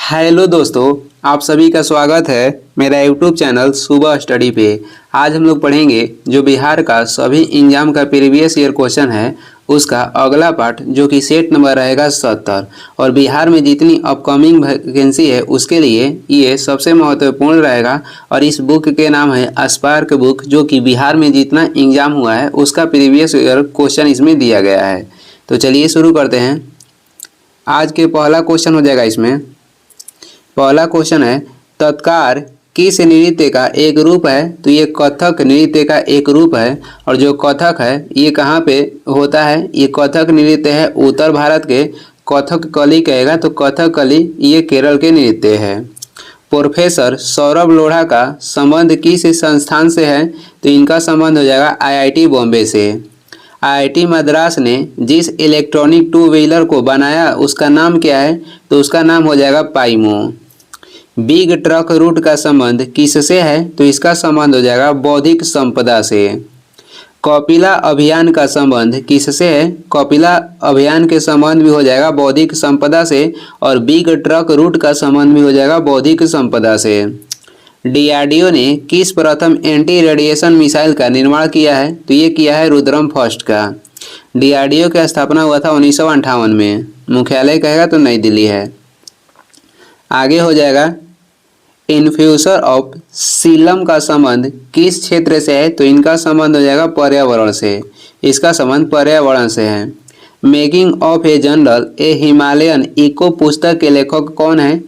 Hello दोस्तों, आप सभी का स्वागत है मेरा यूट्यूब चैनल सुबह स्टडी पे। आज हम लोग पढ़ेंगे जो बिहार का सभी एग्जाम का प्रीवियस ईयर क्वेश्चन है उसका अगला पार्ट, जो कि सेट नंबर रहेगा 70। और बिहार में जितनी अपकमिंग वैकेंसी है उसके लिए ये सबसे महत्वपूर्ण रहेगा। और इस बुक के नाम है स्पार्क बुक, जो कि बिहार में जितना एग्जाम हुआ है उसका प्रीवियस ईयर क्वेश्चन इसमें दिया गया है। तो चलिए शुरू करते हैं। आज के पहला क्वेश्चन हो जाएगा इसमें। पहला क्वेश्चन है, तत्कार किस नृत्य का एक रूप है? तो ये कथक नृत्य का एक रूप है। और जो कथक है ये कहाँ पे होता है? ये कथक नृत्य है उत्तर भारत के कथकली कहेगा, तो कथकली ये केरल के नृत्य है। प्रोफेसर सौरभ लोढ़ा का संबंध किस संस्थान से है? तो इनका संबंध हो जाएगा आईआईटी बॉम्बे से। आईआईटी मद्रास ने जिस इलेक्ट्रॉनिक टू व्हीलर को बनाया उसका नाम क्या है? तो उसका नाम हो जाएगा पाइमो। बिग ट्रक रूट का संबंध किससे है? तो इसका संबंध हो जाएगा बौद्धिक संपदा से। कपिला अभियान का संबंध किससे है? कपिला अभियान के संबंध भी हो जाएगा बौद्धिक संपदा से। और बिग ट्रक रूट का संबंध भी हो जाएगा बौद्धिक संपदा से। डीआरडीओ ने किस प्रथम एंटी रेडिएशन मिसाइल का निर्माण किया है? तो ये किया है रुद्रम फर्स्ट का। डीआरडीओ की स्थापना हुआ था 1958 में। मुख्यालय कहेगा तो नई दिल्ली है। आगे हो जाएगा, इन्फ्यूजर ऑफ सीलम का संबंध किस क्षेत्र से है? तो इनका संबंध हो जाएगा पर्यावरण से। इसका संबंध पर्यावरण से है। Making of a general a Himalayan echo पुस्तक के लेखक कौन है?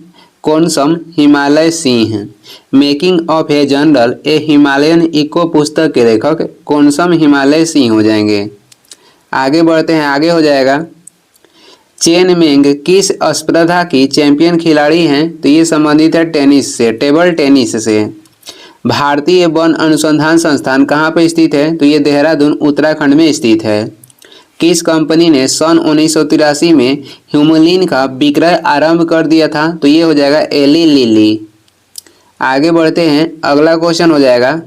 Konsam Himalay Singh. Making of a general a Himalayan echo पुस्तक के लेखक कोनसम हिमालय सिंह हो जाएंगे। आगे बढ़ते हैं। आगे हो जाएगा, चेन मेंग किस स्पर्धा की चैंपियन खिलाड़ी हैं? तो ये संबंधित है टेनिस से, टेबल टेनिस से। भारतीय वन अनुसंधान संस्थान कहाँ पर स्थित है? तो ये देहरादून उत्तराखंड में स्थित है। किस कंपनी ने सन 1983 में ह्यूमुलिन का विक्रय आरंभ कर दिया था? तो ये हो जाएगा एली लिली। आगे बढ़ते हैं। अगला क्वेश्चन हो जाएगा,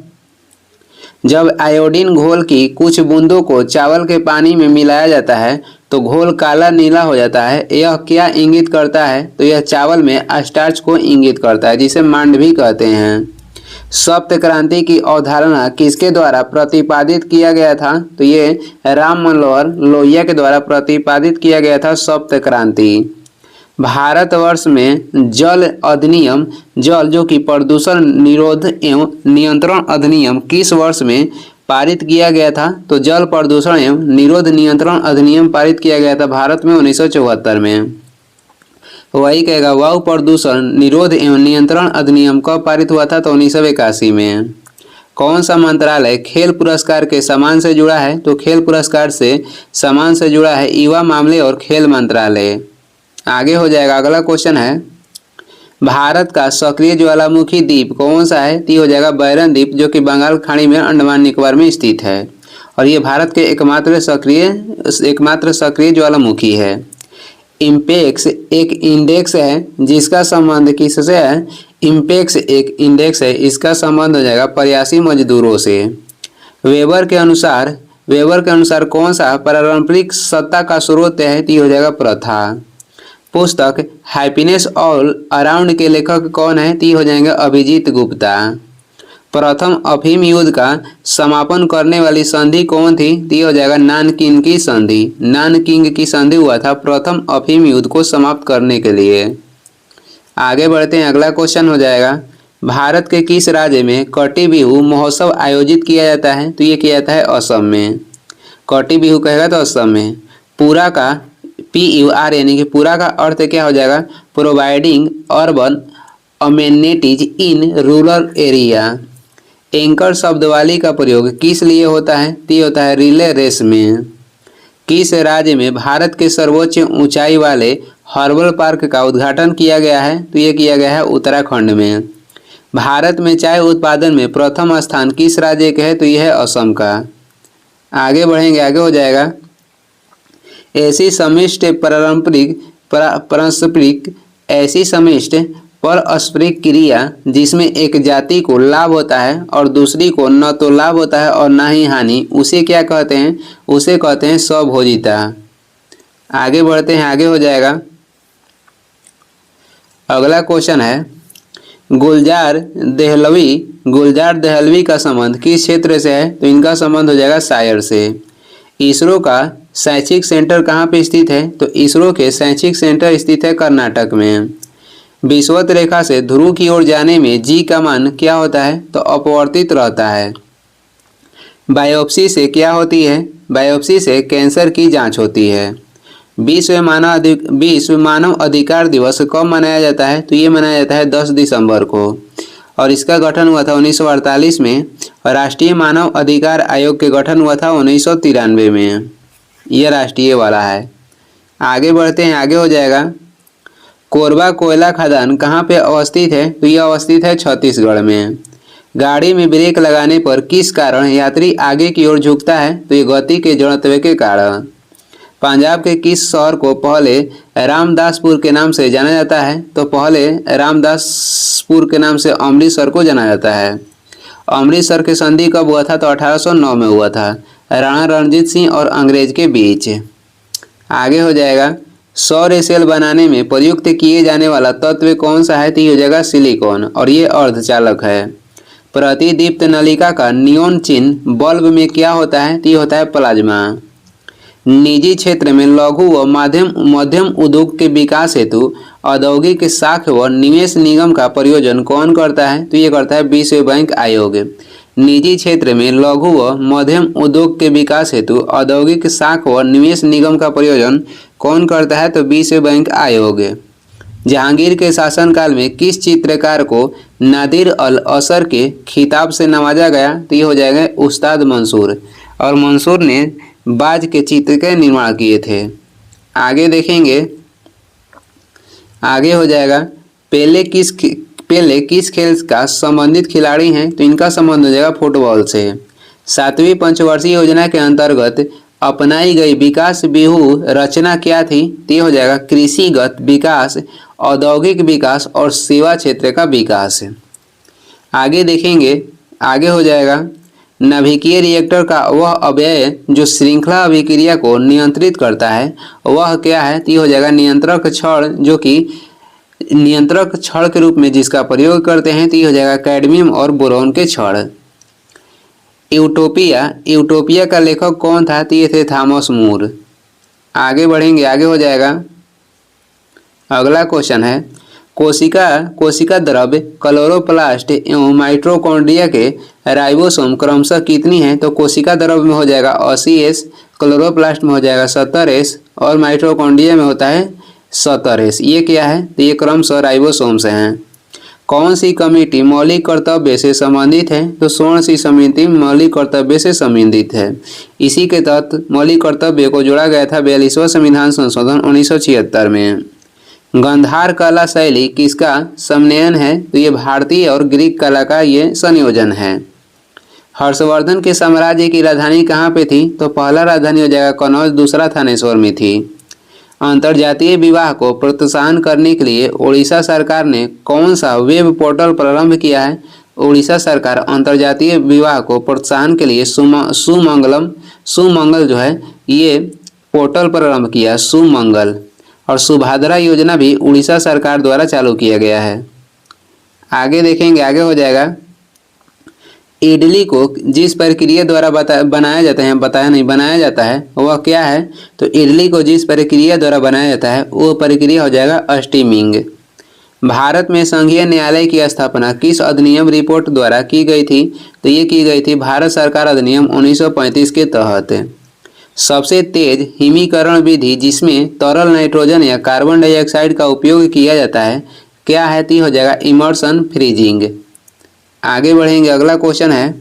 जब आयोडीन घोल की कुछ बूंदों को चावल के पानी में मिलाया जाता है तो घोल काला नीला हो जाता है, यह क्या इंगित करता है? तो यह चावल में स्टार्च को इंगित करता है, जिसे मांडवी कहते हैं। सप्त क्रांति की अवधारणा किसके द्वारा प्रतिपादित किया गया था? तो ये राम मनोहर लोहिया के द्वारा प्रतिपादित किया गया था सप्त क्रांति। भारतवर्ष में जल अधिनियम, जल जो कि प्रदूषण निरोध एवं नियंत्रण अधिनियम किस वर्ष में पारित किया गया था? तो जल प्रदूषण एवं निरोध नियंत्रण अधिनियम पारित किया गया था भारत में 1974 में। वही कहेगा, वायु प्रदूषण निरोध एवं नियंत्रण अधिनियम कब पारित हुआ था? तो 1981 में। कौन सा मंत्रालय खेल पुरस्कार के सम्मान से जुड़ा है? तो खेल पुरस्कार से सम्मान से जुड़ा है युवा मामले और खेल मंत्रालय। आगे हो जाएगा। अगला क्वेश्चन है, भारत का सक्रिय ज्वालामुखी द्वीप कौन सा है? तो हो जाएगा बैरन द्वीप, जो कि बंगाल खाड़ी में अंडमान निकोबार में स्थित है। और ये भारत के एकमात्र सक्रिय ज्वालामुखी है। इम्पेक्स एक इंडेक्स है जिसका संबंध किससे है? इम्पेक्स एक इंडेक्स है, इसका संबंध हो जाएगा प्रवासी मजदूरों से। वेबर के अनुसार कौन सा पारंपरिक सत्ता का स्रोत है? तो हो जाएगा प्रथा। पुस्तक हैप्पीनेस ऑल अराउंड के लेखक कौन है? तो हो जाएंगे अभिजीत गुप्ता। प्रथम अफीम युद्ध का समापन करने वाली संधि कौन थी? तो हो जाएगा नानकिंग की संधि। नानकिंग की संधि हुआ था प्रथम अफीम युद्ध को समाप्त करने के लिए। आगे बढ़ते हैं। अगला क्वेश्चन हो जाएगा, भारत के किस राज्य में कटी बिहू महोत्सव आयोजित किया जाता है? तो ये किया जाता है असम में। कटी बिहू कहेगा तो असम में। पूरा का PUR यानी कि पूरा का अर्थ क्या हो जाएगा? Providing urban amenities in rural area. Anchor शब्दवाली का प्रयोग किस लिए होता है? तो होता है रिले रेस में। किस राज्य में भारत के सर्वोच्च ऊंचाई वाले हर्बल पार्क का उद्घाटन किया गया है? तो ये किया गया है उत्तराखंड में। भारत में चाय उत्पादन में प्रथम स्थान किस राज्य के है? तो यह है असम का। आगे बढ़ेंगे। आगे हो जाएगा, ऐसी समिष्ट परस्परिक क्रिया जिसमें एक जाति को लाभ होता है और दूसरी को न तो लाभ होता है और न ही हानि, उसे क्या कहते हैं? उसे कहते हैं स्वभोजिता। आगे बढ़ते हैं। आगे हो जाएगा, अगला क्वेश्चन है गुलजार देहलवी का संबंध किस क्षेत्र से है? तो इनका संबंध हो जाएगा शायर से। इसरो का शैक्षिक सेंटर कहाँ पे स्थित है? तो इसरो के शैक्षिक सेंटर स्थित है कर्नाटक में। विषुवत रेखा से ध्रुव की ओर जाने में जी का मान क्या होता है? तो अपवर्तित रहता है। बायोप्सी से क्या होती है? बायोप्सी से कैंसर की जांच होती है। विश्व मानव अधिकार दिवस कब मनाया जाता है? तो ये मनाया जाता है 10 दिसंबर को और इसका गठन हुआ था 1948 में और राष्ट्रीय मानव अधिकार आयोग के गठन हुआ था 1993 में। यह राष्ट्रीय वाला है। आगे बढ़ते हैं, आगे हो जाएगा कोरबा कोयला खदान कहाँ पे अवस्थित है? तो यह अवस्थित है छत्तीसगढ़ में। गाड़ी में ब्रेक लगाने पर किस कारण यात्री आगे की ओर झुकता है? तो ये गति के जड़त्व के कारण। पंजाब के किस शहर को पहले रामदासपुर के नाम से जाना जाता है? तो पहले रामदासपुर के नाम से अमृतसर को जाना जाता है। अमृतसर की संधि कब हुआ था? तो 1809 में हुआ था, राणा रणजीत सिंह और अंग्रेज के बीच। आगे हो जाएगा सौर सेल बनाने में प्रयुक्त किए जाने वाला तत्व कौन सा है? तो ये हो जाएगा सिलिकॉन और ये अर्धचालक है। प्रतिदीप्त नलिका का नियॉन चिन्ह बल्ब में क्या होता है? तो ये होता है प्लाज्मा। निजी क्षेत्र में लघु व मध्यम उद्योग के विकास हेतु औद्योगिक शाख व निवेश निगम का प्रयोजन कौन करता है? तो ये करता है विश्व बैंक आयोग। निजी क्षेत्र में लघु व मध्यम उद्योग के विकास हेतु औद्योगिक शाख व निवेश निगम का प्रयोजन कौन करता है? तो विश्व बैंक आयोग। जहांगीर के शासनकाल में किस चित्रकार को नादिर अल असर के खिताब से नवाजा गया? तो ये हो जाएगा उस्ताद मंसूर और मंसूर ने बाज के चित्र के निर्माण किए थे। आगे देखेंगे, आगे हो जाएगा पेले किस खेल का संबंधित खिलाड़ी हैं? तो इनका संबंध हो जाएगा फुटबॉल से। 7वीं पंचवर्षीय योजना के अंतर्गत अपनाई गई विकास व्यूह रचना क्या थी? तो ये हो जाएगा कृषिगत विकास, औद्योगिक विकास और सेवा क्षेत्र का विकास। आगे देखेंगे, आगे हो जाएगा नाभिकीय रिएक्टर का वह अवयव जो श्रृंखला अभिक्रिया को नियंत्रित करता है वह क्या है? तो ये हो जाएगा नियंत्रक छड़, जो कि नियंत्रक छड़ के रूप में जिसका प्रयोग करते हैं तो ये हो जाएगा कैडमियम और बोरॉन के छड़। यूटोपिया का लेखक कौन था? तो ये थे थॉमस मोर। आगे बढ़ेंगे, आगे हो जाएगा अगला क्वेश्चन है कोशिका द्रव्य क्लोरोप्लास्ट एवं माइटोकॉन्ड्रिया के राइबोसोम क्रमशः कितनी है? तो कोशिका द्रव्य में हो जाएगा 80S, क्लोरोप्लास्ट में हो जाएगा 70S और माइटोकॉन्ड्रिया में होता है 70S। ये क्या है? तो ये क्रमशः राइबोसोम से हैं। कौन सी कमेटी मौलिक कर्तव्य से संबंधित है? तो 16वीं समिति मौलिक कर्तव्य से संबंधित है। इसी के तहत मौलिक कर्तव्य को जोड़ा गया था 42वां संविधान संशोधन 1976 में। गंधार कला शैली किसका समन्वयन है? तो ये भारतीय और ग्रीक कला का ये संयोजन है। हर्षवर्धन के साम्राज्य की राजधानी कहाँ पे थी? तो पहला राजधानी हो जाएगा कनौज, दूसरा थानेश्वर में थी। अंतर्जातीय विवाह को प्रोत्साहन करने के लिए उड़ीसा सरकार ने कौन सा वेब पोर्टल प्रारंभ किया है? उड़ीसा सरकार अंतर्जातीय विवाह को प्रोत्साहन के लिए सुमंगल जो है ये पोर्टल प्रारंभ किया, सुमंगल। और सुभाद्रा योजना भी उड़ीसा सरकार द्वारा चालू किया गया है। आगे देखेंगे, आगे हो जाएगा इडली को जिस प्रक्रिया द्वारा बनाया जाता है वह क्या है? तो इडली को जिस प्रक्रिया द्वारा बनाया जाता है वो प्रक्रिया हो जाएगा स्टीमिंग। भारत में संघीय न्यायालय की स्थापना किस अधिनियम रिपोर्ट द्वारा की गई थी? तो ये की गई थी भारत सरकार अधिनियम 1935 के तहत। सबसे तेज हिमीकरण विधि जिसमें तरल नाइट्रोजन या कार्बन डाइऑक्साइड का उपयोग किया जाता है क्या है? तो हो जाएगा इमर्शन फ्रीजिंग। आगे बढ़ेंगे, अगला क्वेश्चन है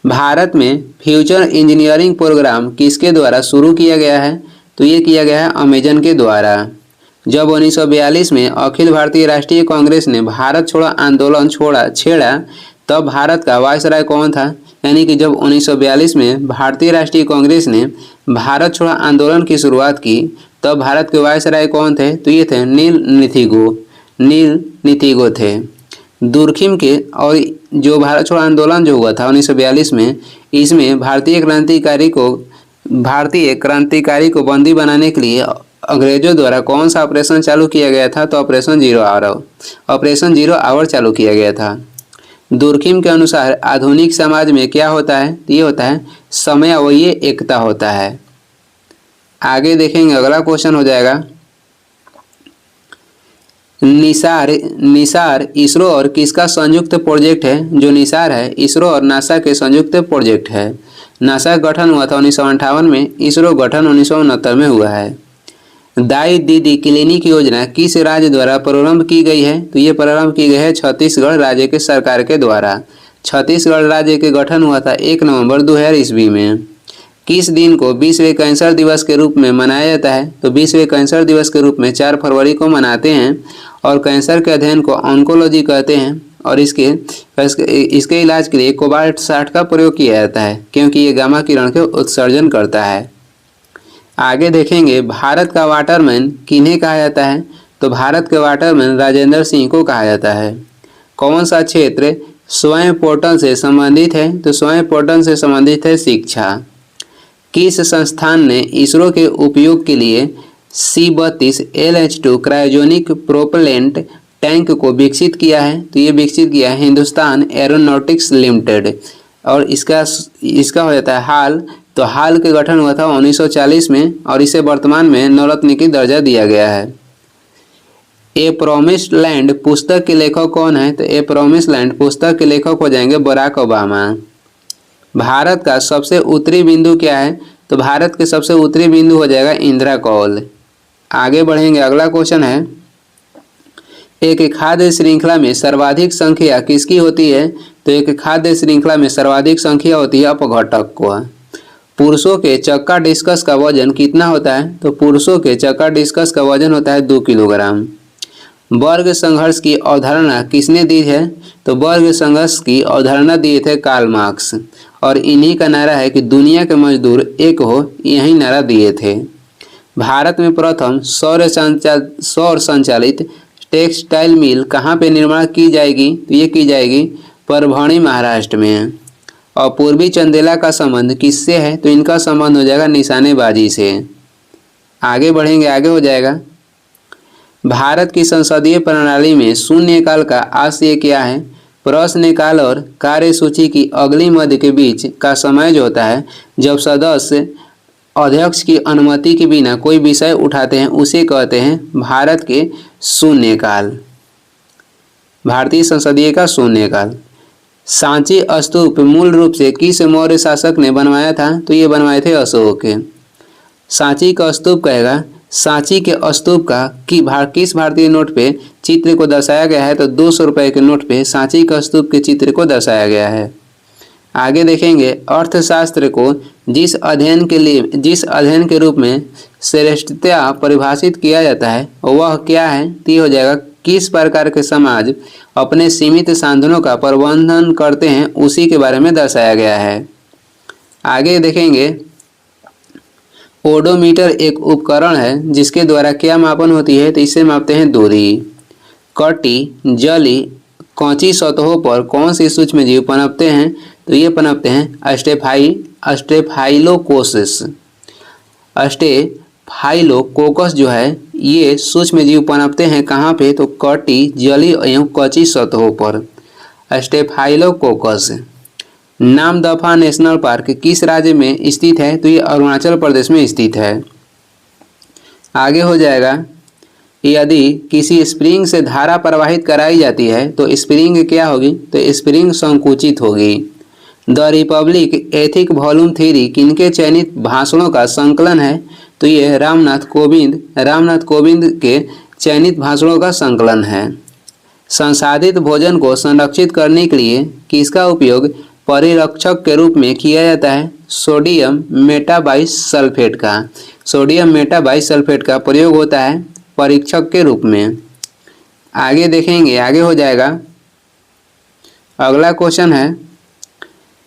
भारत में फ्यूचर इंजीनियरिंग प्रोग्राम किसके द्वारा शुरू किया गया है? तो ये किया गया है अमेजन के द्वारा। जब 1942 में अखिल भारतीय राष्ट्रीय कांग्रेस ने भारत छोड़ो आंदोलन छेड़ा तब भारत का वायसराय कौन था? यानी कि जब 1942 में भारतीय राष्ट्रीय कांग्रेस ने भारत छोड़ो आंदोलन की शुरुआत की तब भारत के वायसराय कौन थे? तो ये थे नील निथिगो थे। दुर्खिम के और जो भारत छोड़ो आंदोलन जो हुआ था 1942 में, इसमें भारतीय क्रांतिकारी को बंदी बनाने के लिए अंग्रेजों द्वारा कौन सा ऑपरेशन चालू किया गया था? तो ऑपरेशन जीरो आवर चालू किया गया था। दुर्खिम के अनुसार आधुनिक समाज में क्या होता है? ये होता है समयावयी एकता होता है। आगे देखेंगे, अगला क्वेश्चन हो जाएगा निसार इसरो और किसका संयुक्त प्रोजेक्ट है? जो निसार है इसरो और नासा के संयुक्त प्रोजेक्ट है। नासा का गठन हुआ था 1958 में, इसरो गठन 1969 में हुआ है। दाई दीदी क्लिनिक योजना किस राज्य द्वारा प्रारंभ की गई है? तो ये प्रारंभ की गई है छत्तीसगढ़ राज्य के सरकार के द्वारा। छत्तीसगढ़ राज्य के गठन हुआ था 1 नवंबर 2000 ईस्वी में। किस दिन को विश्व कैंसर दिवस के रूप में मनाया जाता है? तो विश्व कैंसर दिवस के रूप में 4 फरवरी को मनाते हैं और कैंसर के अध्ययन को ऑन्कोलॉजी कहते हैं और इसके इलाज के लिए कोबाल्ट 60 का प्रयोग किया जाता है क्योंकि ये गामा किरण के उत्सर्जन करता है। आगे देखेंगे, भारत का वाटरमैन किन्हें कहा जाता है? तो भारत के वाटरमैन राजेंद्र सिंह को कहा जाता है। कौन सा क्षेत्र स्वयं पोर्टल से संबंधित है? तो स्वयं पोर्टल से संबंधित है शिक्षा। किस संस्थान ने इसरो के उपयोग के लिए C-32 LH2 cryogenic propellant tank को विकसित किया है? तो ये विकसित किया है हिंदुस्तान एरोनॉटिक्स लिमिटेड और इसका हो जाता है हाल के गठन हुआ था 1940 में और इसे वर्तमान में नवरत्न की दर्जा दिया गया है। ए प्रोमिस्ड लैंड पुस्तक के लेखक कौन है? तो ए प्रोमिस्ड लैंड पुस्तक के लेखक हो जाएंगे बराक ओबामा। भारत का सबसे उत्तरी बिंदु क्या है? तो भारत के सबसे उत्तरी बिंदु हो जाएगा इंदिरा कौल। आगे बढ़ेंगे, अगला क्वेश्चन है एक खाद्य श्रृंखला में सर्वाधिक संख्या किसकी होती है? तो एक खाद्य श्रृंखला में सर्वाधिक संख्या होती है अपघटक को। पुरुषों के चक्का डिस्कस का वजन कितना होता है? तो पुरुषों के चक्का डिस्कस का वजन होता है 2 किलोग्राम। वर्ग संघर्ष की अवधारणा किसने दी है? तो वर्ग संघर्ष की अवधारणा दिए थे कार्ल मार्क्स और इन्हीं का नारा है कि दुनिया के मजदूर एक हो, यही नारा दिए थे। भारत में प्रथम सौर संचालित टेक्सटाइल मिल कहाँ पे निर्माण की जाएगी? तो ये की जाएगी परभणी महाराष्ट्र में। और पूर्वी चंदेला का संबंध किससे है? तो इनका संबंध हो जाएगा निशानेबाजी से। आगे बढ़ेंगे, आगे हो जाएगा भारत की संसदीय प्रणाली में शून्यकाल का आशय क्या है? प्रश्नकाल और कार्यसूची की अगली मध्य के बीच का समय जो होता है जब सदस्य अध्यक्ष की अनुमति के बिना कोई विषय उठाते हैं उसे कहते हैं भारत के शून्यकाल, भारतीय संसदीय का शून्यकाल। सांची स्तूप मूल रूप से किस मौर्य शासक ने बनवाया था? तो ये बनवाए थे अशोक। सांची का स्तूप कहेगा सांची के स्तूप का किस भारतीय नोट पे चित्र को दर्शाया गया है? तो 200 रुपये के नोट पे सांची का स्तूप के चित्र को दर्शाया गया है। आगे देखेंगे, अर्थशास्त्र को जिस अध्ययन के रूप में श्रेष्ठता परिभाषित किया जाता है वह क्या है? तो ये हो जाएगा किस प्रकार के समाज अपने सीमित साधनों का प्रबंधन करते हैं उसी के बारे में दर्शाया गया है। आगे देखेंगे, ओडोमीटर एक उपकरण है जिसके द्वारा क्या मापन होती है? तो इसे मापते हैं दूरी। कटी, जली, कौची सतहों पर कौन सी सूक्ष्मजीव पनपते हैं? तो ये पनपते हैं स्टेफाइलोकोकस। स्टेफाइलोकोकस जो है ये सूक्ष्मजीव पनपते हैं कहाँ पे? तो कटी, जली एवं कच्ची सतहों पर। स्टेफाइलोकोकस। नामदफा नेशनल पार्क किस राज्य में स्थित है? तो ये अरुणाचल प्रदेश में स्थित है। आगे हो जाएगा, यदि किसी स्प्रिंग से धारा प्रवाहित कराई जाती है तो स्प्रिंग क्या होगी? तो स्प्रिंग संकुचित होगी। द रिपब्लिक एथिक वॉल्यूम 3 किनके चयनित भाषणों का संकलन है? तो ये रामनाथ कोविंद के चयनित भाषणों का संकलन है। संसाधित भोजन को संरक्षित करने के लिए किसका उपयोग परिरक्षक के रूप में किया जाता है? सोडियम मेटाबाइसल्फेट का। सोडियम मेटाबाइसल्फेट का प्रयोग होता है परीक्षक के रूप में। आगे देखेंगे, आगे हो जाएगा, अगला क्वेश्चन है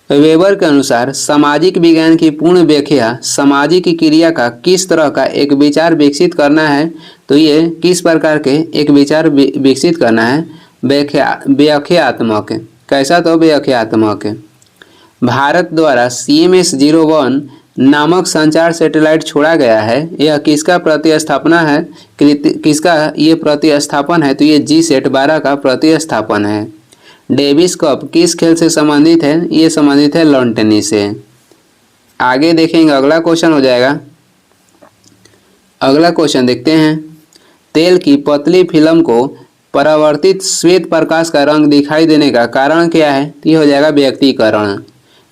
वेबर के अनुसार सामाजिक विज्ञान की पूर्ण व्याख्या सामाजिक क्रिया का किस तरह का एक विचार विकसित करना है? तो ये किस प्रकार के एक विचार विकसित करना है? व्याख्यात्मक। कैसा? तो व्याख्यात्मक। भारत द्वारा CMS-01 नामक संचार सैटेलाइट छोड़ा गया है, यह किसका प्रतिस्थापना है, किसका ये प्रतिस्थापन है, तो ये GSAT-12 का प्रतिस्थापन है। डेविस कप किस खेल से संबंधित है, ये संबंधित है लॉन टेनिस से। आगे देखेंगे, अगला क्वेश्चन हो जाएगा। अगला क्वेश्चन देखते हैं। तेल की पतली फिल्म को परावर्तित श्वेत प्रकाश का रंग दिखाई देने का कारण क्या है, तो ये हो जाएगा व्यक्तीकरण।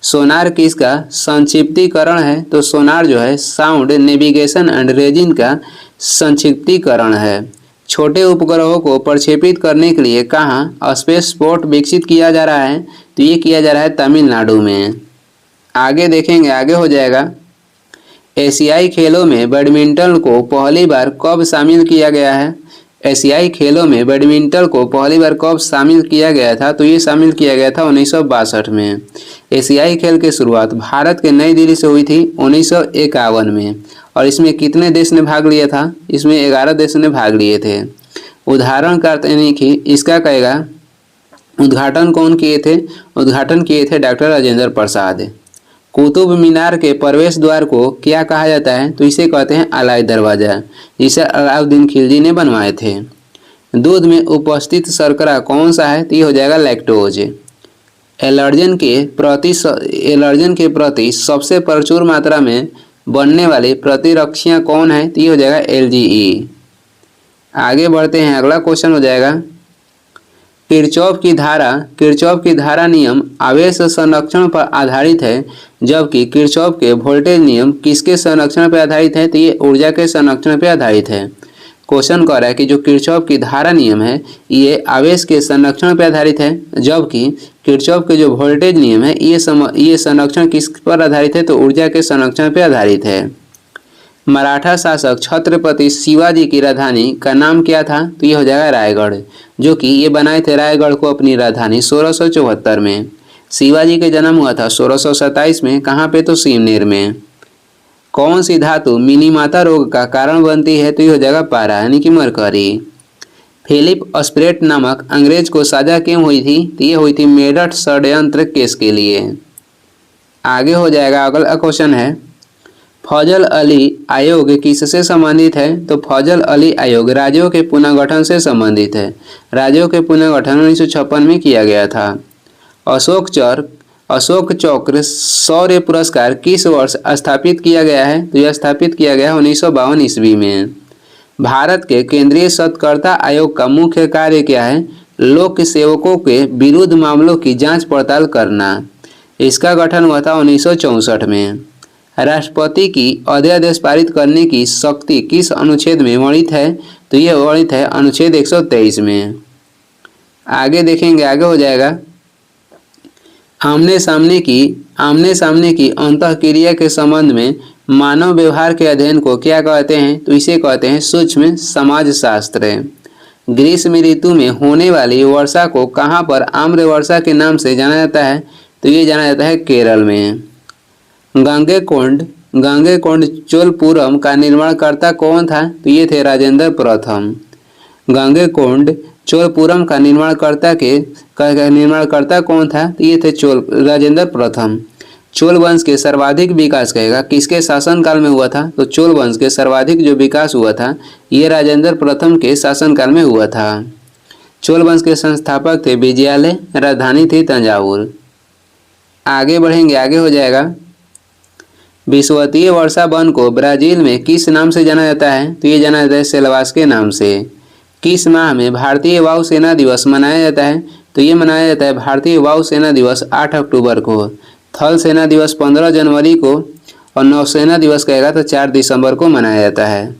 सोनार किसका संक्षिप्तीकरण है, तो सोनार जो है साउंड नेविगेशन एंड रेजिन का संक्षिप्तीकरण है। छोटे उपग्रहों को प्रक्षेपित करने के लिए कहाँ स्पेस पोर्ट विकसित किया जा रहा है, तो ये किया जा रहा है तमिलनाडु में। आगे देखेंगे, आगे हो जाएगा। एशियाई खेलों में बैडमिंटन को पहली बार कब शामिल किया गया है, एशियाई खेलों में बैडमिंटन को पहली बार कब शामिल किया गया था, तो ये शामिल किया गया था 1962 में। एशियाई खेल की शुरुआत भारत के नई दिल्ली से हुई थी 1951 में। और इसमें कितने देश ने भाग लिया था, इसमें 11 देशों ने भाग लिए थे। उदाहरण करते हैं कि इसका कहेगा उद्घाटन कौन किए थे, उद्घाटन किए थे डॉक्टर राजेंद्र प्रसाद। कुतुब मीनार के प्रवेश द्वार को क्या कहा जाता है, तो इसे कहते हैं अलाई दरवाज़ा, जिसे अलाउद्दीन खिलजी ने बनवाए थे। दूध में उपस्थित शर्करा कौन सा है, तो ये हो जाएगा लैक्टोज। एलर्जन के प्रति सबसे प्रचुर मात्रा में बनने वाली प्रतिरक्षियाँ कौन है, तो ये हो जाएगा LGE। आगे बढ़ते हैं, अगला क्वेश्चन हो जाएगा। किरचॉफ की धारा नियम आवेश संरक्षण पर आधारित है, जबकि किरचॉफ के वोल्टेज नियम किसके संरक्षण पर आधारित है, तो ये ऊर्जा के संरक्षण पर आधारित है। क्वेश्चन कह रहा है कि जो किरचॉफ की धारा नियम है ये आवेश के संरक्षण पर आधारित है, जबकि किरचॉफ के जो वोल्टेज नियम है ये संरक्षण किस पर आधारित है, तो ऊर्जा के संरक्षण पर आधारित है। मराठा शासक छत्रपति शिवाजी की राजधानी का नाम क्या था, तो ये हो जाएगा रायगढ़, जो कि ये बनाए थे रायगढ़ को अपनी राजधानी 1674 में। शिवाजी का जन्म हुआ था 1627 में, कहाँ पे, तो सीवनेर में। कौन सी धातु मिनीमाता रोग का कारण बनती है, तो ये हो जाएगा पारा यानी कि मरकरी। फिलिप स्प्रेट नामक अंग्रेज को सजा क्यों हुई थी, तो ये हुई थी मेरठ षड्यंत्र केस के लिए। आगे हो जाएगा, अगला क्वेश्चन है। फजल अली आयोग किससे संबंधित है, तो फजल अली आयोग राज्यों के पुनर्गठन से संबंधित है। राज्यों के पुनर्गठन 1956 में किया गया था। अशोक चक्र शौर्य पुरस्कार किस वर्ष स्थापित किया गया है, तो यह स्थापित किया गया है 1952 ईस्वी में। भारत के केंद्रीय सत्कर्ता आयोग का मुख्य कार्य क्या है, लोक सेवकों के विरुद्ध मामलों की जांच पड़ताल करना। इसका गठन हुआ था 1964 में। राष्ट्रपति की अध्यादेश पारित करने की शक्ति किस अनुच्छेद में वर्णित है, तो यह वर्णित है अनुच्छेद 123 में। आगे देखेंगे, आगे हो जाएगा। आमने सामने की अंतःक्रिया के संबंध में मानव व्यवहार के अध्ययन को क्या कहते हैं, तो इसे कहते हैं सूक्ष्म समाजशास्त्र। ग्रीष्म ऋतु में होने वाली वर्षा को कहाँ पर आम्र वर्षा के नाम से जाना जाता है, तो ये जाना जाता है केरल में। गंगेकोंड चोलपुरम का निर्माणकर्ता कौन था, तो ये थे राजेंद्र प्रथम। गंगेकोंड चोलपुरम का निर्माणकर्ता कौन था, तो ये थे राजेंद्र प्रथम। चोल वंश के सर्वाधिक विकास कहेगा किसके शासनकाल में हुआ था, तो चोल वंश के सर्वाधिक जो विकास हुआ था ये राजेंद्र प्रथम के शासनकाल में हुआ था। चोल वंश के संस्थापक थे विजयालय, राजधानी थी तंजावुर। आगे बढ़ेंगे, आगे हो जाएगा। विषुवतीय वर्षा वन को ब्राजील में किस नाम से जाना जाता है, तो ये जाना जाता है सेल्वास के नाम से। किस माह में भारतीय वायुसेना दिवस मनाया जाता है, तो ये मनाया जाता है भारतीय वायुसेना दिवस 8 अक्टूबर को। थल सेना दिवस 15 जनवरी को और नौसेना दिवस कहेगा तो 4 दिसंबर को मनाया जाता है।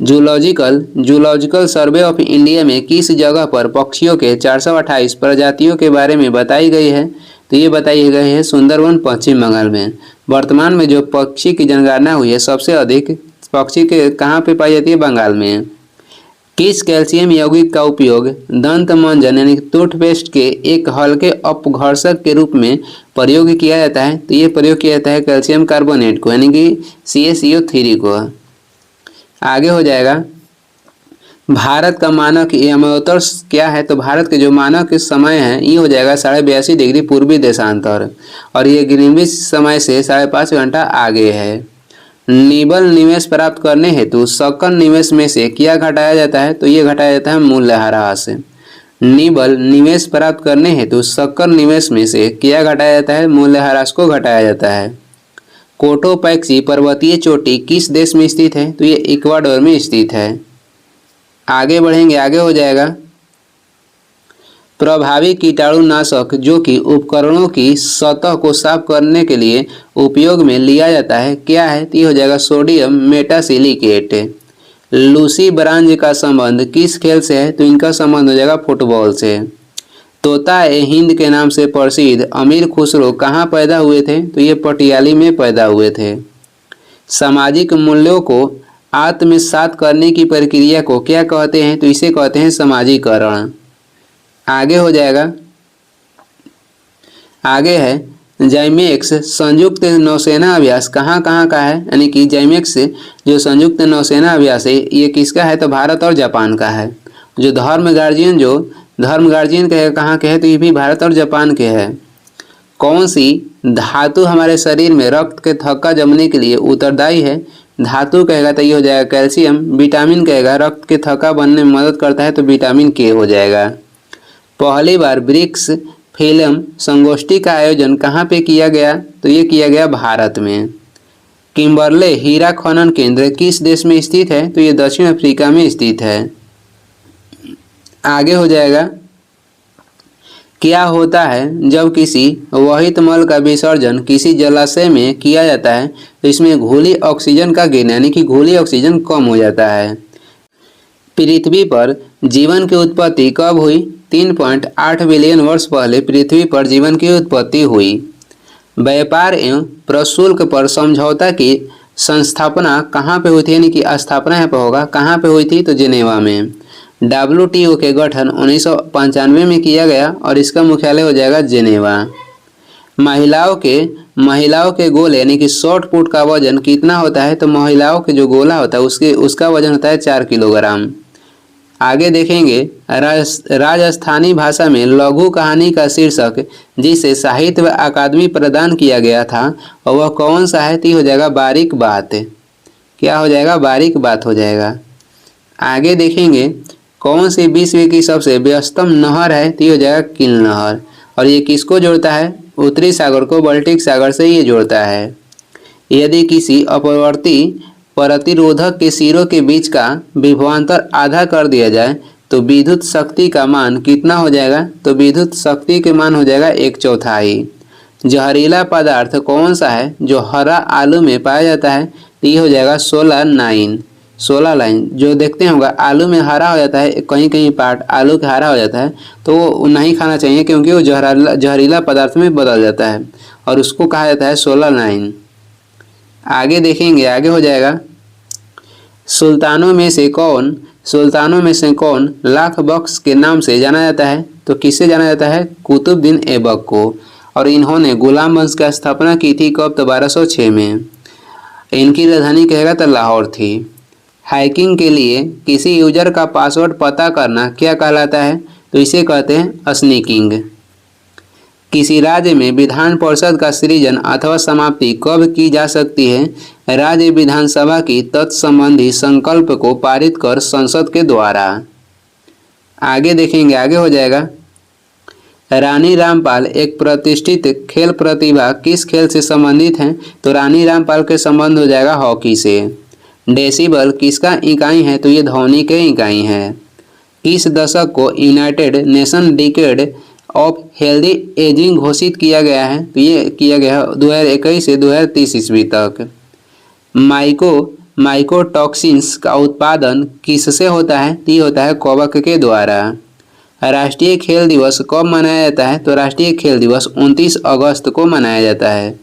जूलॉजिकल सर्वे ऑफ इंडिया में किस जगह पर पक्षियों के 428 प्रजातियों के बारे में बताई गई है, तो ये बताई गई है सुंदरवन पश्चिम बंगाल में। वर्तमान में जो पक्षी की जनगणना हुई है सबसे अधिक पक्षी के कहाँ पे पाई जाती है, बंगाल में। किस कैल्शियम यौगिक का उपयोग दंत मंजन यानी टूथपेस्ट के एक हल्के अपघर्षक के रूप में प्रयोग किया जाता है, तो ये प्रयोग किया जाता है कैल्शियम कार्बोनेट को यानी कि CaCO3 को। आगे हो जाएगा। भारत का मानक यमोत्तर क्या है, तो भारत के जो मानक समय है ये हो जाएगा 82.5 डिग्री पूर्वी देशांतर, और ये ग्रीनविच समय से 5.5 घंटा आगे है। निबल निवेश प्राप्त करने हेतु सकल निवेश में से क्या घटाया जाता है, तो ये घटाया जाता है मूल्यह्रास। निबल निवेश प्राप्त करने हेतु सकल निवेश में से क्या घटाया जाता है, मूल्यह्रास को घटाया जाता है। कोटोपैक्सी पर्वतीय चोटी किस देश में स्थित है, तो ये इक्वाडोर में स्थित है। आगे बढ़ेंगे, आगे हो जाएगा प्रभावी कीटाणुनाशक जो कि उपकरणों की सतह को साफ करने के लिए उपयोग में लिया जाता है क्या है, तो ये हो जाएगा सोडियम मेटासिलिकेट। लूसी ब्रांज का संबंध किस खेल से है, तो इनका संबंध हो जाएगा फुटबॉल से। तोता ए हिंद के नाम से प्रसिद्ध अमीर खुसरो कहाँ पैदा हुए थे, तो ये पटियाली में पैदा हुए थे। सामाजिक मूल्यों को आत्मसात करने की प्रक्रिया को क्या कहते हैं, तो इसे कहते हैं समाजीकरण। आगे हो जाएगा, आगे है जाइमेक्स संयुक्त नौसेना अभ्यास कहाँ कहाँ का है, यानी कि जाइमेक्स जो संयुक्त नौसेना अभ्यास है ये किसका है, तो भारत और जापान का है। जो धर्म गार्जियन के कहाँ के है, तो ये भी भारत और जापान के है। कौन सी धातु हमारे शरीर में रक्त के थक्का जमने के लिए उत्तरदायी है, धातु कहेगा तो ये हो जाएगा कैल्शियम। विटामिन कहेगा रक्त के थक्का बनने में मदद करता है, तो विटामिन के हो जाएगा। पहली बार ब्रिक्स फिल्म संगोष्ठी का आयोजन कहाँ पे किया गया, तो ये किया गया भारत में। किम्बरले हीरा खनन केंद्र किस देश में स्थित है, तो ये दक्षिण अफ्रीका में स्थित है। आगे हो जाएगा, क्या होता है जब किसी वहित मल का विसर्जन किसी जलाशय में किया जाता है, तो इसमें घुली ऑक्सीजन का गिरना यानी कि घुली ऑक्सीजन कम हो जाता है। पृथ्वी पर जीवन की उत्पत्ति कब हुई, 3.8 बिलियन वर्ष पहले पृथ्वी पर जीवन की उत्पत्ति हुई। व्यापार एवं प्रशुल्क पर समझौता की संस्थापना कहाँ पे हुई थी, यानी कि स्थापना यहाँ पे होगा कहाँ पे हुई थी, तो जेनेवा में। WTO के गठन 1995 में किया गया और इसका मुख्यालय हो जाएगा जेनेवा। महिलाओं के गोले यानी कि शॉर्ट पुट का वजन कितना होता है, तो महिलाओं के जो गोला होता है उसका वजन होता है 4 किलोग्राम। आगे देखेंगे राजस्थानी भाषा में लघु कहानी का शीर्षक जिसे साहित्य व अकादमी प्रदान किया गया था और वह कौन सा है, तो हो जाएगा बारीक बात। क्या हो जाएगा, बारीक बात हो जाएगा। आगे देखेंगे कौन सी विश्व की सबसे व्यस्तम नहर है, तो हो जाएगा किल नहर, और ये किसको जोड़ता है, उत्तरी सागर को बाल्टिक सागर से ये जोड़ता है। यदि किसी अपवर्ती प्रतिरोधक के सिरों के बीच का विभवांतर आधा कर दिया जाए तो विद्युत शक्ति का मान कितना हो जाएगा, तो विद्युत शक्ति के मान हो जाएगा 1/4। जहरीला पदार्थ कौन सा है जो हरा आलू में पाया जाता है, तो ये हो जाएगा 16 लाइन। जो देखते होगा आलू में हरा हो जाता है, कहीं कहीं पार्ट आलू का हरा हो जाता है तो वो नहीं खाना चाहिए क्योंकि वो जहरीला पदार्थ में बदल जाता है और उसको कहा जाता है 16 लाइन। आगे देखेंगे, आगे हो जाएगा सुल्तानों में से कौन लाख बख्श के नाम से जाना जाता है, तो किससे जाना जाता है, कुतुबुद्दीन ऐबक को। और इन्होंने गुलाम वंश की स्थापना की थी कब, तो 1206 में। इनकी राजधानी कहेगा तो लाहौर थी। हैकिंग के लिए किसी यूजर का पासवर्ड पता करना क्या कहलाता है, तो इसे कहते हैं स्नीकिंग। किसी राज्य में विधान परिषद का सृजन अथवा समाप्ति कब की जा सकती है, राज्य विधानसभा की तत्संबंधी संकल्प को पारित कर संसद के द्वारा। आगे देखेंगे, आगे हो जाएगा रानी रामपाल एक प्रतिष्ठित खेल प्रतिभा किस खेल से संबंधित हैं, तो रानी रामपाल के संबंध हो जाएगा हॉकी से। डेसिबल किसका इकाई है, तो ये ध्वनि के इकाई है। किस दशक को United nation decade of healthy ageing घोषित किया गया है, तो ये किया गया 2021 से 2030 ईस्वी तक। माइकोटॉक्सिन्स का उत्पादन किससे होता है, तो ये होता है कवक के द्वारा। राष्ट्रीय खेल दिवस कब मनाया जाता है, तो राष्ट्रीय खेल दिवस 29 अगस्त को मनाया जाता है।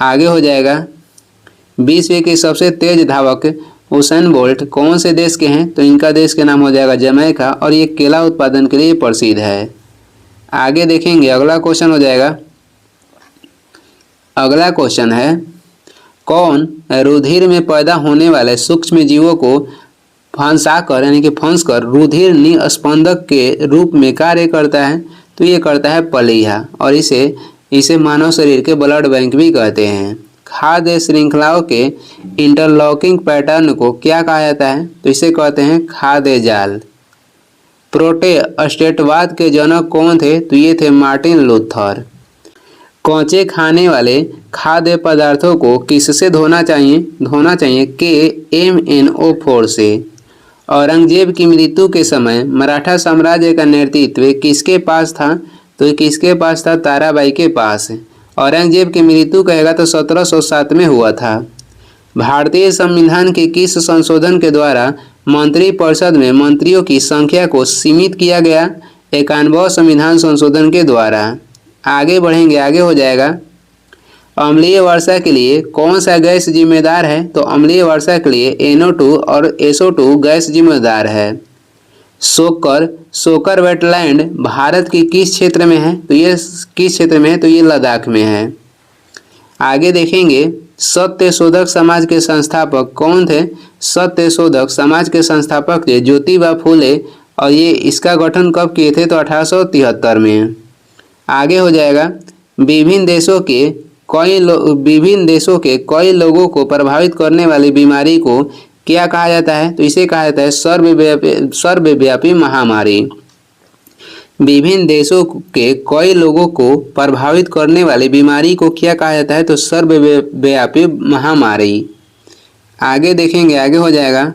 आगे हो जाएगा विश्व के सबसे तेज धावक उसेन बोल्ट कौन से देश के हैं, तो इनका देश के नाम हो जाएगा जमैका और ये केला उत्पादन के लिए प्रसिद्ध है। आगे देखेंगे, अगला क्वेश्चन हो जाएगा, अगला क्वेश्चन है कौन रुधिर में पैदा होने वाले सूक्ष्म जीवों को फंसाकर यानी कि फंसकर रुधिर निस्पंदक के रूप में कार्य करता है, तो ये करता है पलीहा, और इसे मानव शरीर के ब्लड बैंक भी कहते हैं। खाद्य श्रृंखलाओं के इंटरलॉकिंग पैटर्न को क्या कहा जाता है, तो इसे कहते हैं खाद्य जाल। प्रोटेस्टेंटवाद के जनक कौन थे, तो ये थे मार्टिन लूथर। कच्चे खाने वाले खाद्य पदार्थों को किससे धोना चाहिए KMNO4 से। औरंगजेब की मृत्यु के समय मराठा साम्राज्य का नेतृत्व किसके पास था, तो किसके पास था, ताराबाई के पास। औरंगजेब की मृत्यु कहेगा तो 1707 में हुआ था। भारतीय संविधान के किस संशोधन के द्वारा मंत्रिपरिषद में मंत्रियों की संख्या को सीमित किया गया, 91वां संविधान संशोधन के द्वारा। आगे बढ़ेंगे, आगे हो जाएगा। अम्लीय वर्षा के लिए कौन सा गैस जिम्मेदार है, तो अम्लीय वर्षा के लिए NO2 और SO2 गैस जिम्मेदार है। सोकर वेटलैंड भारत के किस क्षेत्र में है, तो ये किस क्षेत्र में है, तो ये लद्दाख में है। आगे देखेंगे, सत्यशोधक समाज के संस्थापक कौन थे। सत्यशोधक समाज के संस्थापक थे ज्योतिबा फूले, और ये इसका गठन कब किए थे, तो 1873 में। आगे हो जाएगा, विभिन्न देशों के कई लोगों को प्रभावित करने वाली बीमारी को क्या कहा जाता है, तो इसे कहा जाता है सर्वव्यापी महामारी। विभिन्न देशों के कई लोगों को प्रभावित करने वाली बीमारी को क्या कहा जाता है, तो सर्वव्यापी महामारी। आगे देखेंगे, आगे हो जाएगा,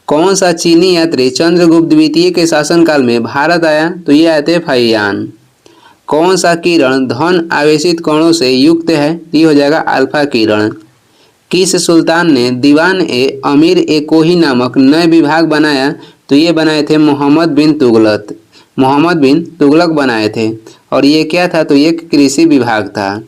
कौन सा चीनी यात्री चंद्रगुप्त द्वितीय के शासनकाल में भारत आया, तो ये आए थे फहियान। कौन सा किरण धन आवेशित कणों से युक्त है, तो ये हो जाएगा अल्फा किरण। किस सुल्तान ने दीवान ए अमीर ए कोही नामक नए विभाग बनाया, तो ये बनाए थे मोहम्मद बिन तुगलक बनाए थे, और ये क्या था, तो ये कृषि विभाग था।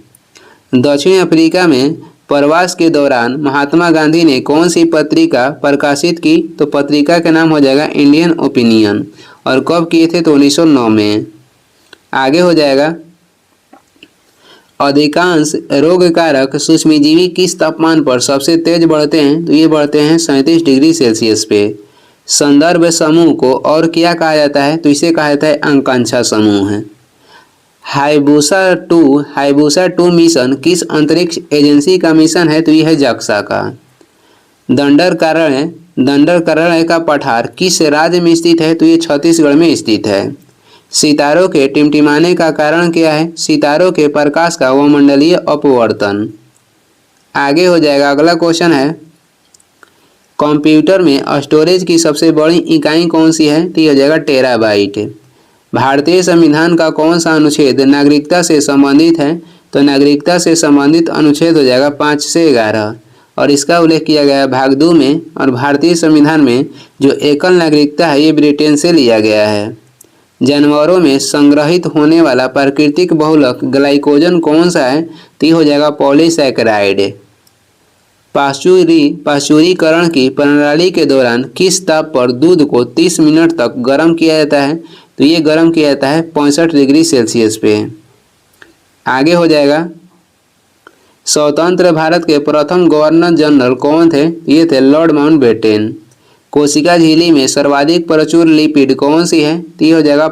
दक्षिण अफ्रीका में प्रवास के दौरान महात्मा गांधी ने कौन सी पत्रिका प्रकाशित की, तो पत्रिका का नाम हो जाएगा इंडियन ओपिनियन, और कब किए थे, तो 1909 में। आगे हो जाएगा, अधिकांश रोगकारक सूक्ष्मजीवी किस तापमान पर सबसे तेज बढ़ते हैं, तो ये बढ़ते हैं 37 डिग्री सेल्सियस पे। संदर्भ समूह को और क्या कहा जाता है, तो इसे कहा जाता है आकांक्षा समूह है। हाइबुसा 2 मिशन किस अंतरिक्ष एजेंसी का मिशन है, तो यह है JAXA का। दंडरकारण्य का पठार किस राज्य में स्थित है, तो ये छत्तीसगढ़ में स्थित है। सितारों के टिमटिमाने का कारण क्या है, सितारों के प्रकाश का वायुमंडलीय अपवर्तन। आगे हो जाएगा, अगला क्वेश्चन है, कंप्यूटर में स्टोरेज की सबसे बड़ी इकाई कौन सी है, तो ये हो जाएगा टेराबाइट। भारतीय संविधान का कौन सा अनुच्छेद नागरिकता से संबंधित है, तो नागरिकता से संबंधित अनुच्छेद हो जाएगा 5 से 11, और इसका उल्लेख किया गया है भाग 2 में। और भारतीय संविधान में जो एकल नागरिकता है ये ब्रिटेन से लिया गया है। जानवरों में संग्रहित होने वाला प्राकृतिक बहुलक ग्लाइकोजन कौन सा है, तो ये हो जाएगा पॉलीसैकेराइड। पाश्चुरीकरण की प्रणाली के दौरान किस ताप पर दूध को 30 मिनट तक गर्म किया जाता है, तो ये गर्म किया जाता है 65 डिग्री सेल्सियस पे। आगे हो जाएगा, स्वतंत्र भारत के प्रथम गवर्नर जनरल कौन थे, ये थे लॉर्ड माउंटबेटन। कोशिका झिल्ली में सर्वाधिक प्रचुर लिपिड कौन सी है, तो ये हो जाएगा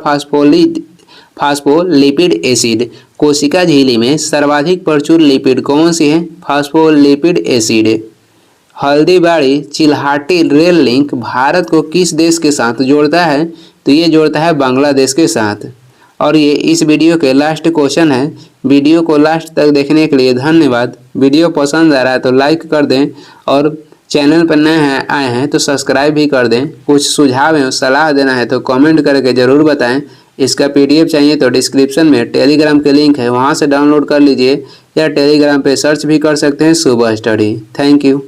फास्फोलिपिड एसिड। कोशिका झिल्ली में सर्वाधिक प्रचुर लिपिड कौन सी है, phospholipid acid. Haldibari Chilahati rail link Bharat को किस देश के साथ जोड़ता है, तो ये जोड़ता है बांग्लादेश के साथ। और ये इस वीडियो के लास्ट क्वेश्चन है। वीडियो को लास्ट तक देखने के लिए धन्यवाद। वीडियो पसंद आ रहा है तो लाइक कर दें, और चैनल पर नए आए हैं तो सब्सक्राइब भी कर दें। कुछ सुझाव है सलाह देना है तो कमेंट करके ज़रूर बताएं। इसका PDF चाहिए तो डिस्क्रिप्शन में टेलीग्राम के लिंक है, वहां से डाउनलोड कर लीजिए, या टेलीग्राम पे सर्च भी कर सकते हैं सुबह स्टडी। Thank you.